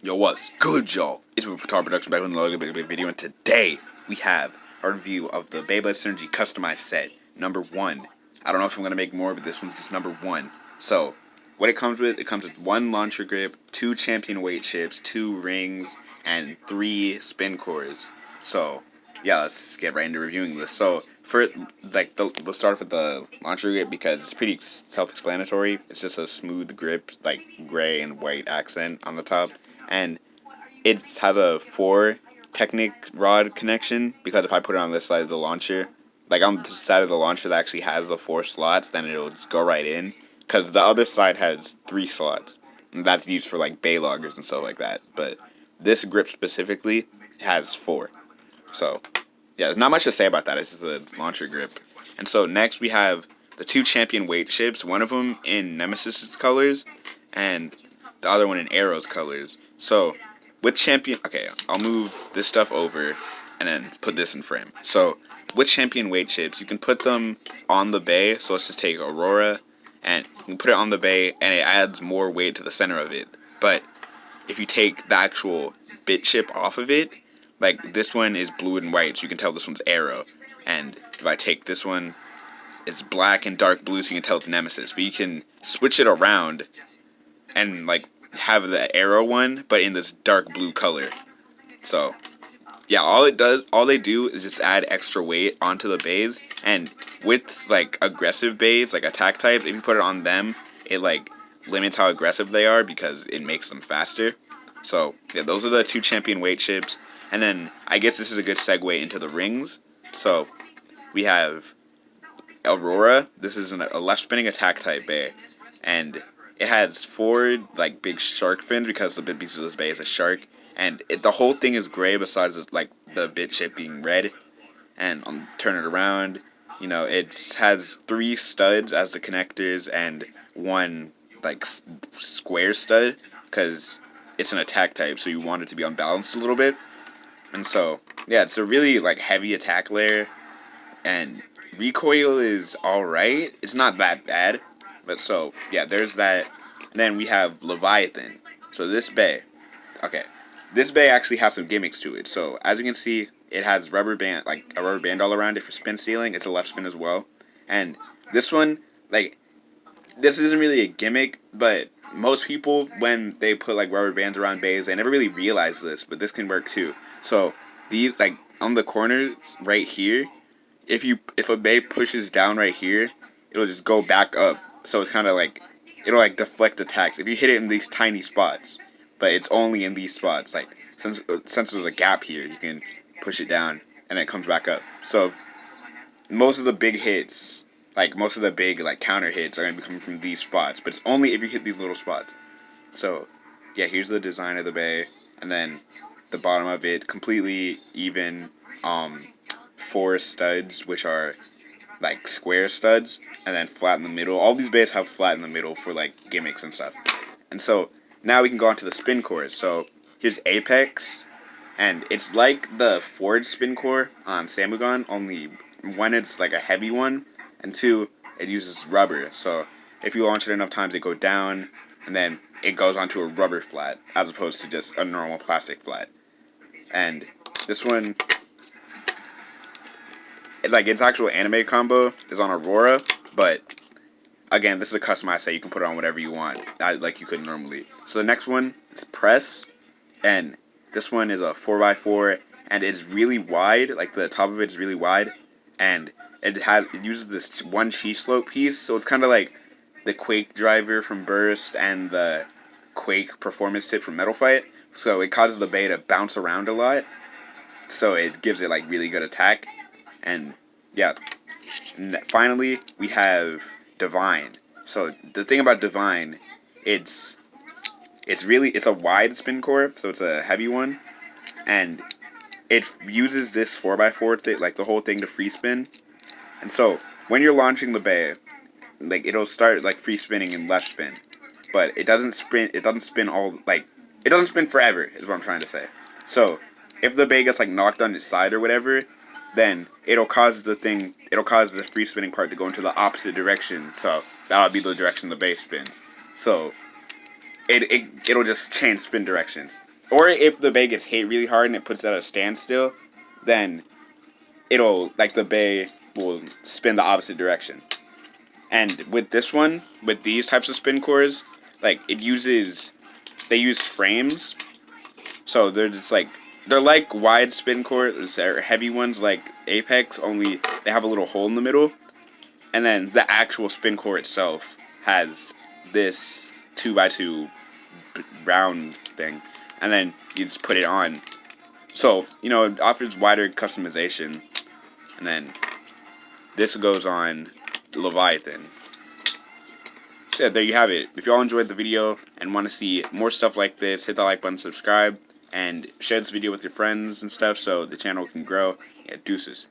Yo, what's good, y'all? It's a Guitar Production back with another big video, and today we have our review of the Beyblade Synergy customized set number 1. I don't know if I'm gonna make more, but this one's just number 1. So, what it comes with one launcher grip, 2 champion weight chips, 2 rings, and 3 spin cores. So, yeah, let's get right into reviewing this. So, we'll start off with the launcher grip because it's pretty self-explanatory. It's just a smooth grip, like gray and white accent on the top. And it's has a 4 Technic rod connection, because if I put it on this side of the launcher, like on the side of the launcher that actually has the 4 slots, then it'll just go right in, because the other side has 3 slots, and that's used for like bay loggers and stuff like that, but this grip specifically has 4. So yeah, there's not much to say about that. It's just a launcher grip. And so next we have the 2 champion weight chips, one of them in Nemesis's colors and the other one in Arrow's colors. So with champion, okay, I'll move this stuff over and then put this in frame. So with champion weight chips, you can put them on the bay. So let's just take Aurora and you can put it on the bay, and it adds more weight to the center of it. But if you take the actual bit chip off of it, like this one is blue and white, so you can tell this one's Arrow. And if I take this one, it's black and dark blue, so you can tell it's Nemesis. But you can switch it around and like have the Arrow one, but in this dark blue color. So yeah, all they do is just add extra weight onto the bays. And with like aggressive bays, like attack types, if you put it on them, it like limits how aggressive they are because it makes them faster. So yeah, those are the 2 champion weight chips. And then I guess this is a good segue into the rings. So we have Aurora. This is a left spinning attack type bay, and it has 4 like big shark fins because the bit piece of this bay is a shark, and the whole thing is gray besides like the bit chip being red. And I'll turn it around. You know, it has 3 studs as the connectors and 1 like square stud because it's an attack type, so you want it to be unbalanced a little bit. And so yeah, it's a really like heavy attack layer, and recoil is alright. It's not that bad. But so, yeah, there's that. And then we have Leviathan. So this bay actually has some gimmicks to it. So as you can see, it has rubber band, like a rubber band all around it for spin stealing. It's a left spin as well. And this one, like, this isn't really a gimmick, but most people, when they put like rubber bands around bays, they never really realize this, but this can work too. So these, like on the corners right here, if a bay pushes down right here, it'll just go back up. So it's kind of like, it'll like deflect attacks if you hit it in these tiny spots. But it's only in these spots. Like since there's a gap here, you can push it down and it comes back up. So if most of the big hits, like most of the big like counter hits, are gonna be coming from these spots. But it's only if you hit these little spots. So yeah, here's the design of the bay, and then the bottom of it completely even. 4 studs, which are like square studs, and then flat in the middle. All these bays have flat in the middle for like gimmicks and stuff. And so now we can go on to the spin cores. So here's Apex, and it's like the Ford spin core on Samugan, only 1, it's like a heavy one, and 2, it uses rubber. So if you launch it enough times, it goes down, and then it goes onto a rubber flat as opposed to just a normal plastic flat. And this one, like its actual anime combo is on Aurora, but again, this is a customized set. You can put it on whatever you want, like you could normally. So the next one is Press, and this one is a 4x4, and it's really wide. Like the top of it is really wide, and it uses this 1 chi slope piece. So it's kind of like the Quake driver from Burst and the Quake performance tip from Metal Fight. So it causes the bay to bounce around a lot. So it gives it like really good attack. And yeah, finally we have Divine. So the thing about Divine, it's a wide spin core, so it's a heavy one, and it uses this 4x4 thing, like the whole thing, to free spin. And so when you're launching the bay, like it'll start like free spinning in left spin, but it doesn't spin forever, is what I'm trying to say. So if the bay gets like knocked on its side or whatever, then it'll cause the free spinning part to go into the opposite direction. So that'll be the direction the bay spins. So it'll just change spin directions. or if the bay gets hit really hard and it puts it at a standstill, then it'll, like, the bay will spin the opposite direction. And with this one, with these types of spin cores, like, they use frames, so they're just like, they're like wide spin cores, or heavy ones like Apex, only they have a little hole in the middle, and then the actual spin core itself has this 2x2 round thing, and then you just put it on. So, it offers wider customization, and then this goes on Leviathan. So yeah, there you have it. If y'all enjoyed the video and want to see more stuff like this, hit that like button, subscribe, and share this video with your friends and stuff so the channel can grow. Yeah, deuces.